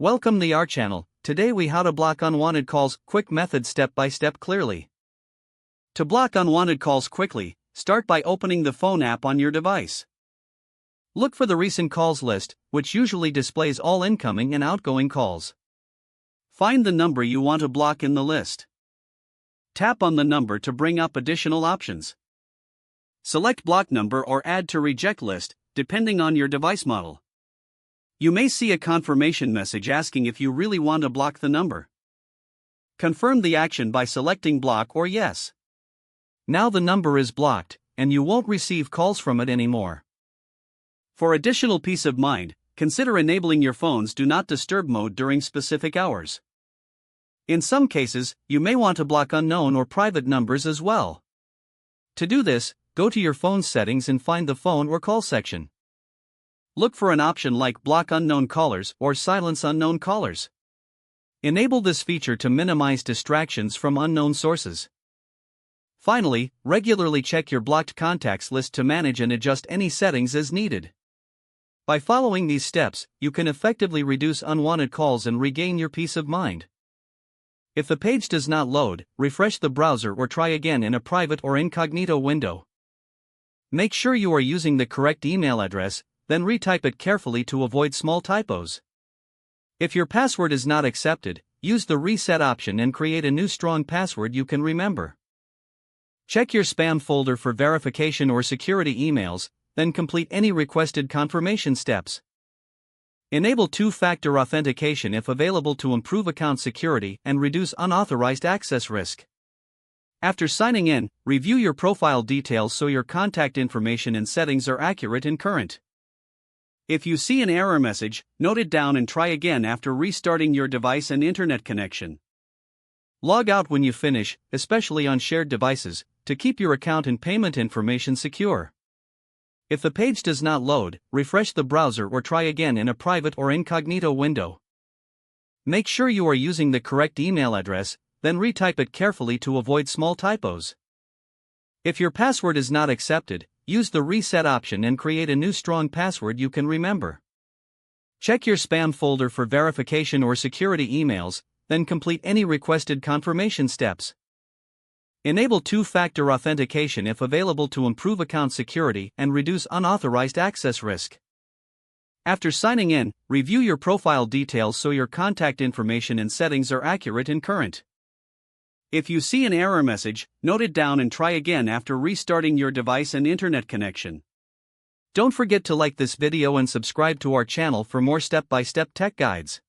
Welcome to our channel. Today we how to block unwanted calls, quick method step by step clearly. To block unwanted calls quickly, start by opening the phone app on your device. Look for the recent calls list, which usually displays all incoming and outgoing calls. Find the number you want to block in the list. Tap on the number to bring up additional options. Select block number or add to reject list, depending on your device model. You may see a confirmation message asking if you really want to block the number. Confirm the action by selecting block or yes. Now the number is blocked, and you won't receive calls from it anymore. For additional peace of mind, consider enabling your phone's Do Not Disturb mode during specific hours. In some cases, you may want to block unknown or private numbers as well. To do this, go to your phone's settings and find the phone or call section. Look for an option like Block Unknown Callers or Silence Unknown Callers. Enable this feature to minimize distractions from unknown sources. Finally, regularly check your blocked contacts list to manage and adjust any settings as needed. By following these steps, you can effectively reduce unwanted calls and regain your peace of mind. If the page does not load, refresh the browser or try again in a private or incognito window. Make sure you are using the correct email address, then retype it carefully to avoid small typos. If your password is not accepted, use the reset option and create a new strong password you can remember. Check your spam folder for verification or security emails, then complete any requested confirmation steps. Enable two-factor authentication if available to improve account security and reduce unauthorized access risk. After signing in, review your profile details so your contact information and settings are accurate and current. If you see an error message, note it down and try again after restarting your device and internet connection. Log out when you finish, especially on shared devices, to keep your account and payment information secure. If the page does not load, refresh the browser or try again in a private or incognito window. Make sure you are using the correct email address, then retype it carefully to avoid small typos. If your password is not accepted, use the reset option and create a new strong password you can remember. Check your spam folder for verification or security emails, then complete any requested confirmation steps. Enable two-factor authentication if available to improve account security and reduce unauthorized access risk. After signing in, review your profile details so your contact information and settings are accurate and current. If you see an error message, note it down and try again after restarting your device and internet connection. Don't forget to like this video and subscribe to our channel for more step-by-step tech guides.